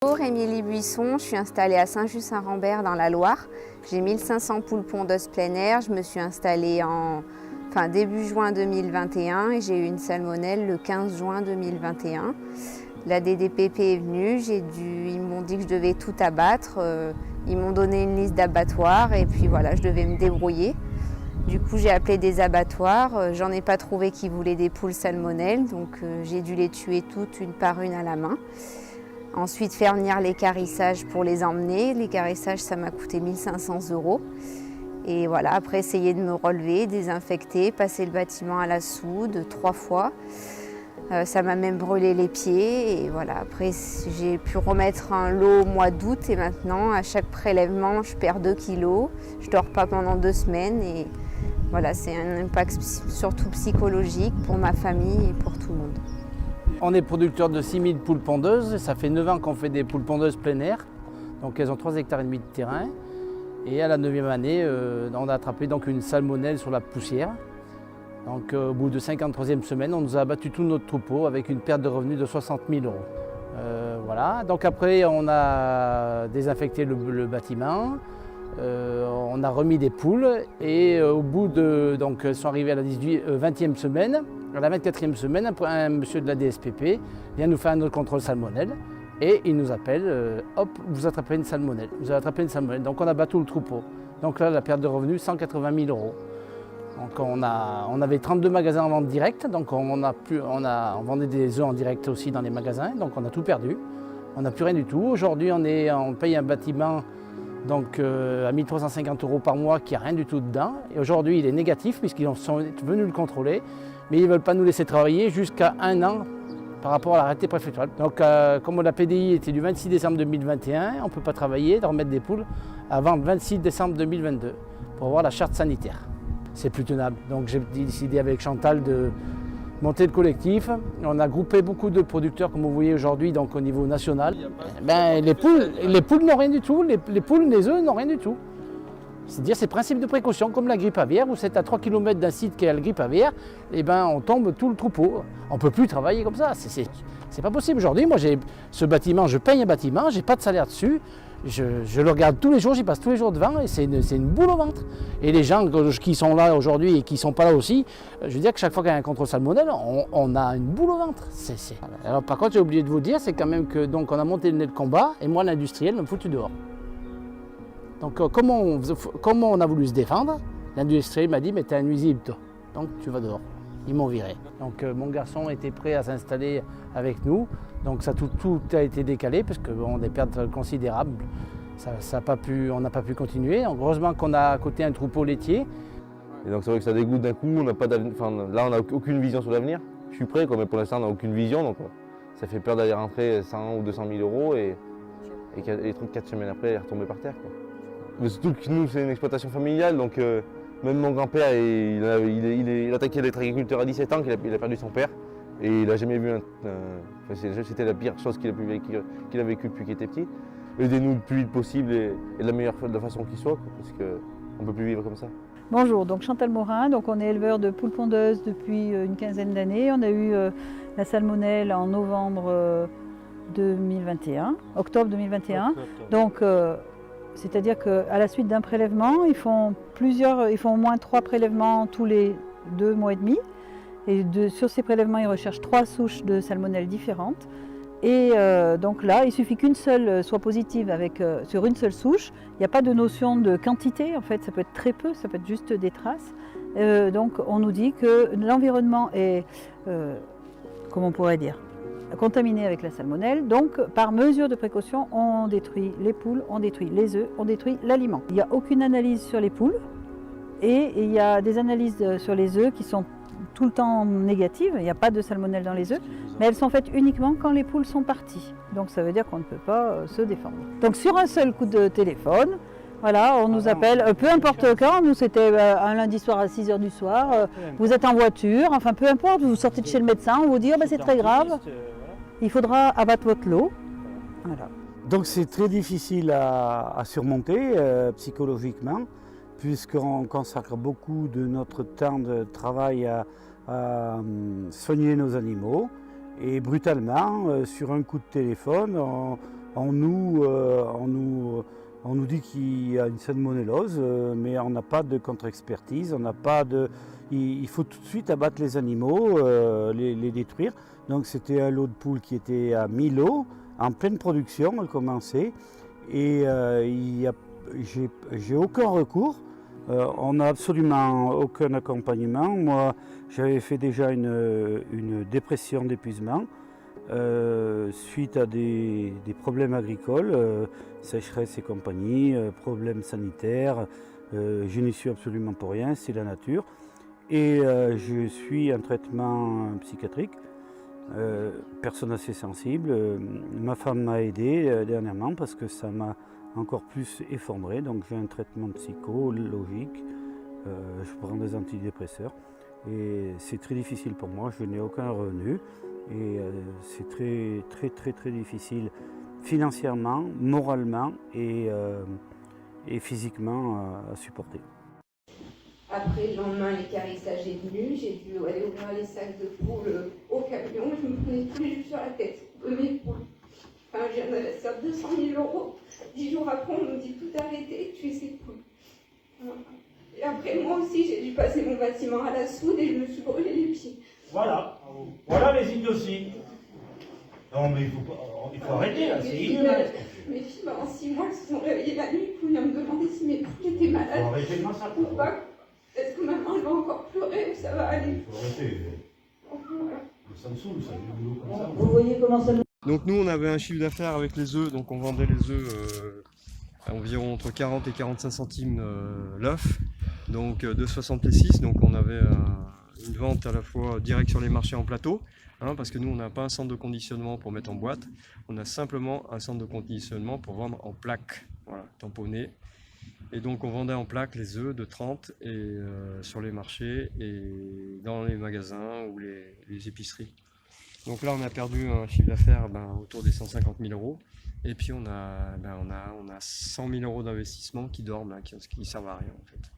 Bonjour, Émilie Buisson, je suis installée à Saint-Just-Saint-Rambert dans la Loire. J'ai 1500 poules pondeuses plein air. Je me suis installée début juin 2021 et j'ai eu une salmonelle le 15 juin 2021. La DDPP est venue, ils m'ont dit que je devais tout abattre. Ils m'ont donné une liste d'abattoirs et puis voilà, je devais me débrouiller. Du coup, j'ai appelé des abattoirs. J'en ai pas trouvé qui voulaient des poules salmonelles, donc j'ai dû les tuer toutes une par une à la main. Ensuite, faire venir l'équarrissage pour les emmener. L'équarrissage, ça m'a coûté 1500 €. Et voilà, après, essayer de me relever, désinfecter, passer le bâtiment à la soude 3 fois. Ça m'a même brûlé les pieds. Et voilà, après, j'ai pu remettre un lot au mois d'août. Et maintenant, à chaque prélèvement, je perds 2 kilos. Je ne dors pas pendant 2 semaines. Et voilà, c'est un impact surtout psychologique pour ma famille et pour tout le monde. On est producteur de 6000 poules pondeuses, ça fait 9 ans qu'on fait des poules pondeuses plein air, donc elles ont 3,5 hectares de terrain. Et à la 9e année, on a attrapé donc une salmonelle sur la poussière. Donc au bout de 53e semaine, on nous a abattu tout notre troupeau avec une perte de revenus de 60 000 €. Voilà, donc après on a désinfecté le bâtiment, on a remis des poules et au bout de, donc elles sont arrivées à la 20e semaine. À la 24e semaine, un monsieur de la DSPP vient nous faire un autre contrôle salmonelle et il nous appelle, hop, vous attrapez une salmonelle, vous avez attrapé une salmonelle. Donc on abat tout le troupeau. Donc là, la perte de revenus, 180 000 €. Donc on avait 32 magasins en vente directe, donc on vendait des œufs en direct aussi dans les magasins, donc on a tout perdu. On n'a plus rien du tout. Aujourd'hui, on paye un bâtiment donc, à 1350 € par mois qui n'a rien du tout dedans. Et aujourd'hui, il est négatif puisqu'ils sont venus le contrôler. Mais ils ne veulent pas nous laisser travailler jusqu'à 1 an par rapport à l'arrêté préfectoral. Donc comme la PDI était du 26 décembre 2021, on ne peut pas travailler, de remettre des poules avant le 26 décembre 2022 pour avoir la charte sanitaire. C'est plus tenable. Donc j'ai décidé avec Chantal de monter le collectif. On a groupé beaucoup de producteurs comme vous voyez aujourd'hui donc au niveau national. Les poules n'ont rien du tout, les œufs n'ont rien du tout. C'est-à-dire c'est principe de précaution, comme la grippe aviaire, où c'est à 3 km d'un site qui a la grippe aviaire, on tombe tout le troupeau. On ne peut plus travailler comme ça, c'est pas possible. Aujourd'hui, moi j'ai ce bâtiment, je paye un bâtiment, j'ai pas de salaire dessus, je le regarde tous les jours, j'y passe tous les jours devant et c'est une boule au ventre. Et les gens qui sont là aujourd'hui et qui ne sont pas là aussi, je veux dire que chaque fois qu'il y a un contrôle salmonelle, on a une boule au ventre. Alors par contre, j'ai oublié de vous dire, c'est quand même que donc on a monté le nez de combat et moi l'industriel me foutu dehors. Donc comment on a voulu se défendre, l'industriel m'a dit mais t'es un nuisible toi, donc tu vas dehors. Ils m'ont viré. Donc mon garçon était prêt à s'installer avec nous, donc ça tout a été décalé parce que des pertes considérables, on n'a pas pu continuer. Donc, heureusement qu'on a à côté un troupeau laitier. Et donc c'est vrai que ça dégoûte d'un coup, là on n'a aucune vision sur l'avenir. Je suis prêt mais pour l'instant on n'a aucune vision, donc ça fait peur d'aller rentrer 100 ou 200 000 € et 4 semaines après il est retombé par terre, quoi. Mais surtout que nous, c'est une exploitation familiale, donc même mon grand-père, il attaquait d'être agriculteur à 17 ans, qu'il a perdu son père. Et il n'a jamais vu c'était la pire chose qu'il a vécu depuis qu'il était petit. Aidez-nous le plus vite possible et de la façon qu'il soit, quoi, parce qu'on ne peut plus vivre comme ça. Bonjour, donc Chantal Morin, donc on est éleveur de poules pondeuses depuis une quinzaine d'années. On a eu la salmonelle en novembre 2021, octobre 2021. Donc, c'est-à-dire qu'à la suite d'un prélèvement, ils font au moins 3 prélèvements tous les 2 mois et demi. Et sur ces prélèvements, ils recherchent 3 souches de salmonelle différentes. Et donc là, il suffit qu'une seule soit positive sur une seule souche. Il n'y a pas de notion de quantité, en fait, ça peut être très peu, ça peut être juste des traces. Donc on nous dit que l'environnement est, comment on pourrait dire, contaminé avec la salmonelle. Donc par mesure de précaution, on détruit les poules, on détruit les œufs, on détruit l'aliment. Il n'y a aucune analyse sur les poules et il y a des analyses sur les œufs qui sont tout le temps négatives. Il n'y a pas de salmonelle dans les œufs, mais elles sont faites uniquement quand les poules sont parties. Donc ça veut dire qu'on ne peut pas se défendre. Donc sur un seul coup de téléphone, voilà, on nous appelle, peu importe quand, nous c'était un lundi soir à 6 h du soir, vous êtes en voiture, enfin peu importe, vous sortez de chez le médecin, on vous dit c'est très grave, il faudra abattre votre lot. Voilà. Donc c'est très difficile à surmonter psychologiquement, puisqu'on consacre beaucoup de notre temps de travail à soigner nos animaux. Et brutalement, sur un coup de téléphone, On nous dit qu'il y a une salmonellose, mais on n'a pas de contre-expertise, il faut tout de suite abattre les animaux, les détruire. Donc c'était un lot de poules qui était à 1000 lots, en pleine production, elle commençait, et j'ai aucun recours. On n'a absolument aucun accompagnement. Moi, j'avais fait déjà une dépression d'épuisement suite à des problèmes agricoles, sécheresse et compagnie, problèmes sanitaires. Je n'y suis absolument pour rien, c'est la nature. Et je suis en traitement psychiatrique, personne assez sensible. Ma femme m'a aidé dernièrement parce que ça m'a encore plus effondré, donc j'ai un traitement psychologique, je prends des antidépresseurs et c'est très difficile pour moi, je n'ai aucun revenu et c'est très difficile financièrement, moralement et physiquement à supporter. Après, le lendemain, l'équarrissage est venu, j'ai dû aller ouvrir les sacs de poules au camion, je me prenais tous les jours sur la tête de mes poules. Enfin, j'ai un investisseur de 200 000 €. 10 jours après, on me dit tout arrêter, tuer ces poules. Voilà. Et après, moi aussi, j'ai dû passer mon bâtiment à la soude et je me suis brûlé les pieds. Voilà, voilà les idioties. Non, mais il faut arrêter, là, c'est inhumain. Mes filles, pendant 6 mois, elles se sont réveillées la nuit pour venir me demander si mes poules étaient malades ou pas. Est-ce que maintenant elle va encore pleurer ou ça va aller? Il faut arrêter. Voilà. Ça me saoule, ça, du boulot comme ça. Vous voyez comment ça nous... Donc nous on avait un chiffre d'affaires avec les œufs, donc on vendait les œufs à environ entre 40 et 45 centimes l'œuf, donc 2,66, donc on avait une vente à la fois directe sur les marchés en plateau, parce que nous on n'a pas un centre de conditionnement pour mettre en boîte, on a simplement un centre de conditionnement pour vendre en plaque, voilà, tamponné. Et donc on vendait en plaque les œufs de 30 et, sur les marchés et dans les magasins ou les épiceries. Donc là on a perdu un chiffre d'affaires autour des 150 000 €. Et puis on a 100 000 € d'investissement qui dorment, qui ne servent à rien en fait.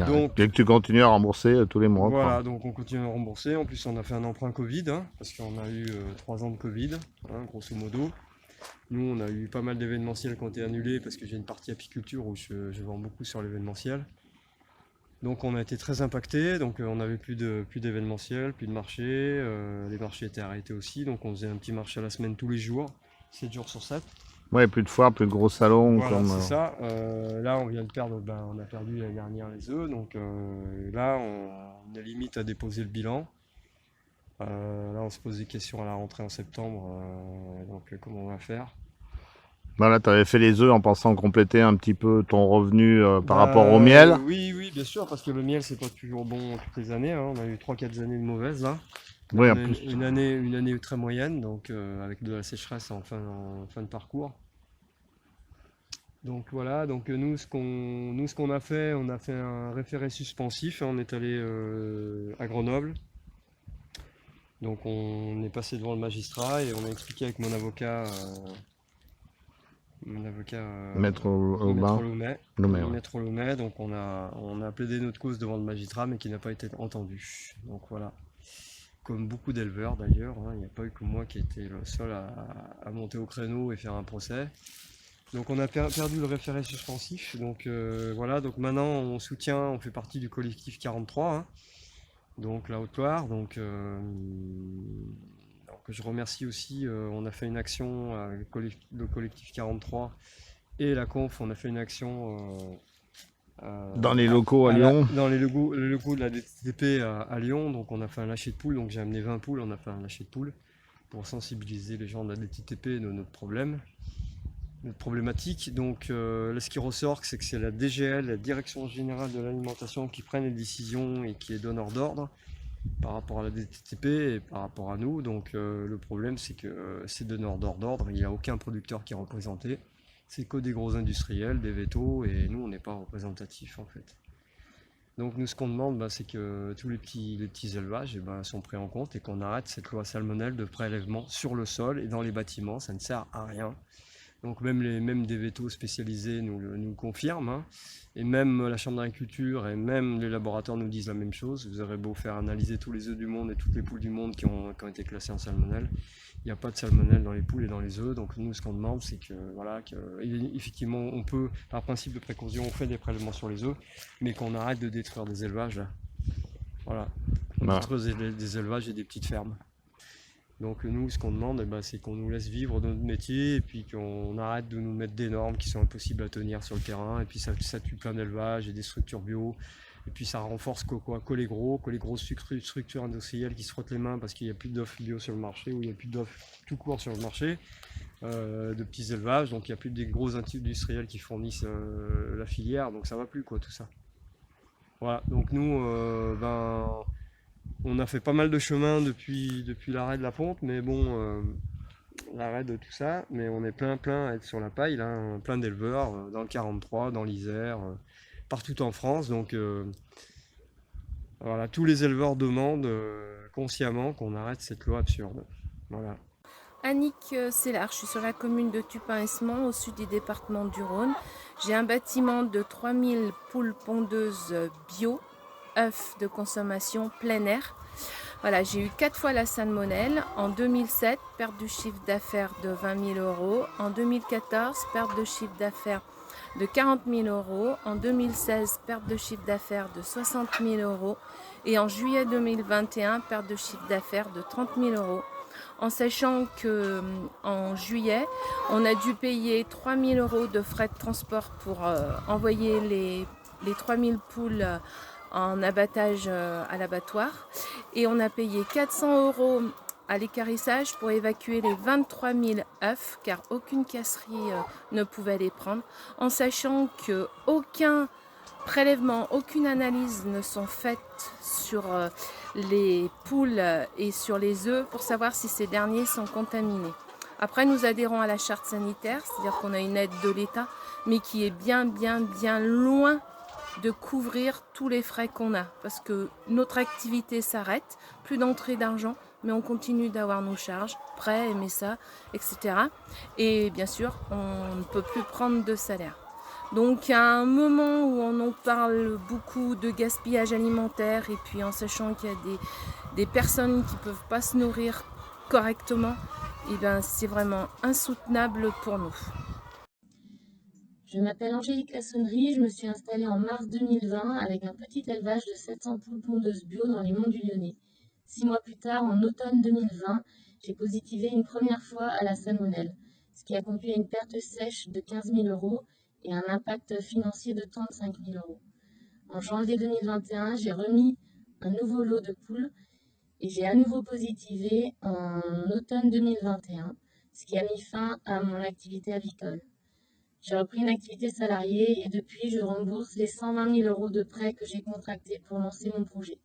Donc, et que tu continues à rembourser tous les mois. Voilà, quoi. donc on continue à rembourser. En plus on a fait un emprunt Covid, parce qu'on a eu 3 ans de Covid, grosso modo. Nous, on a eu pas mal d'événementiels qui ont été annulés parce que j'ai une partie apiculture où je vends beaucoup sur l'événementiel. Donc on a été très impacté, donc on n'avait plus d'événementiel, plus de marché, les marchés étaient arrêtés aussi, donc on faisait un petit marché à la semaine tous les jours, 7 jours sur 7. Ouais, plus de foires, plus de gros salons. Voilà, comme, c'est ça. Là, on vient de perdre, on a perdu l'année dernière les œufs, donc là, on est limite à déposer le bilan. Là, on se pose des questions à la rentrée en septembre, donc comment on va faire? Voilà, tu avais fait les œufs en pensant compléter un petit peu ton revenu par rapport au miel. Oui, bien sûr, parce que le miel, c'est pas toujours bon toutes les années. On a eu 3-4 années de mauvaises là. Oui, On en a plus. une année très moyenne, donc avec de la sécheresse en fin de parcours. Donc voilà, donc nous ce qu'on a fait, on a fait un référé suspensif, on est allé à Grenoble. Donc on est passé devant le magistrat et on a expliqué avec mon avocat Maître Loumet. Maître Loumet, donc on a plaidé notre cause devant le magistrat mais qui n'a pas été entendu. Donc voilà, comme beaucoup d'éleveurs d'ailleurs, il n'y a pas eu que moi qui étais le seul à monter au créneau et faire un procès. Donc on a perdu le référé suspensif, donc voilà, donc maintenant on fait partie du collectif 43, donc la Haute-Loire, donc je remercie aussi, on a fait une action, le collectif 43 et la conf, on a fait une action dans les locaux à Lyon. Dans les locaux de la DTP à Lyon, donc on a fait un lâcher de poules, donc j'ai amené 20 poules, on a fait un lâcher de poules pour sensibiliser les gens de la DTP de notre problématique. Donc là, ce qui ressort, c'est que c'est la DGL, la Direction Générale de l'Alimentation, qui prennent les décisions et qui est donneur d'ordre par rapport à la DTP et par rapport à nous. Donc le problème, c'est que ces donneurs d'ordre, il n'y a aucun producteur qui est représenté. C'est que des gros industriels, des vétos, et nous, on n'est pas représentatifs en fait. Donc nous, ce qu'on demande, c'est que tous les petits élevages sont pris en compte et qu'on arrête cette loi salmonelle de prélèvement sur le sol et dans les bâtiments, ça ne sert à rien. Donc même des vétos spécialisés nous le confirment, et même la Chambre d'agriculture et même les laboratoires nous disent la même chose. Vous aurez beau faire analyser tous les œufs du monde et toutes les poules du monde qui ont été classées en salmonelle, il n'y a pas de salmonelle dans les poules et dans les œufs. Donc nous, ce qu'on demande, c'est que, voilà, effectivement, on peut, par principe de précaution, on fait des prélèvements sur les œufs, mais qu'on arrête de détruire des élevages là. Voilà, on détruit des élevages et des petites fermes. Donc nous, ce qu'on demande, c'est qu'on nous laisse vivre notre métier et puis qu'on arrête de nous mettre des normes qui sont impossibles à tenir sur le terrain. Et puis ça tue plein d'élevages et des structures bio. Et puis ça renforce que les grosses structures industrielles qui se frottent les mains parce qu'il n'y a plus d'offres bio sur le marché ou il n'y a plus d'offres tout court sur le marché, de petits élevages. Donc il n'y a plus des gros industriels qui fournissent la filière. Donc ça va plus tout ça. Voilà, donc nous, on a fait pas mal de chemin depuis l'arrêt de la ponte, mais bon, l'arrêt de tout ça, mais on est plein à être sur la paille, là, plein d'éleveurs, dans le 43, dans l'Isère, partout en France. Donc voilà, tous les éleveurs demandent consciemment qu'on arrête cette loi absurde. Voilà. Annick Sellard, je suis sur la commune de Tupin-Esmont, au sud du département du Rhône. J'ai un bâtiment de 3000 poules pondeuses bio, œufs de consommation plein air. Voilà, j'ai eu 4 fois la salmonelle. En 2007, perte du chiffre d'affaires de 20 000 €. En 2014, perte de chiffre d'affaires de 40 000 €. En 2016, perte de chiffre d'affaires de 60 000 €. Et en juillet 2021, perte de chiffre d'affaires de 30 000 €. En sachant qu'en juillet, on a dû payer 3 000 € de frais de transport pour envoyer les 3000 poules en abattage à l'abattoir. Et on a payé 400 € à l'équarrissage pour évacuer les 23 000 œufs, car aucune casserie ne pouvait les prendre. En sachant qu'aucun prélèvement, aucune analyse ne sont faites sur les poules et sur les œufs pour savoir si ces derniers sont contaminés. Après, nous adhérons à la charte sanitaire, c'est-à-dire qu'on a une aide de l'État, mais qui est bien loin de couvrir tous les frais qu'on a, parce que notre activité s'arrête, plus d'entrée d'argent, mais on continue d'avoir nos charges, prêts, MSA, etc. Et bien sûr, on ne peut plus prendre de salaire. Donc à un moment où on en parle beaucoup de gaspillage alimentaire et puis en sachant qu'il y a des personnes qui ne peuvent pas se nourrir correctement, et c'est vraiment insoutenable pour nous. Je m'appelle Angélique Lassonnerie, je me suis installée en mars 2020 avec un petit élevage de 700 poules pondeuses bio dans les monts du Lyonnais. 6 mois plus tard, en automne 2020, j'ai positivé une première fois à la salmonelle, ce qui a conduit à une perte sèche de 15 000 € et un impact financier de 35 000 €. En janvier 2021, j'ai remis un nouveau lot de poules et j'ai à nouveau positivé en automne 2021, ce qui a mis fin à mon activité avicole. J'ai repris une activité salariée et depuis, je rembourse les 120 000 € de prêts que j'ai contractés pour lancer mon projet.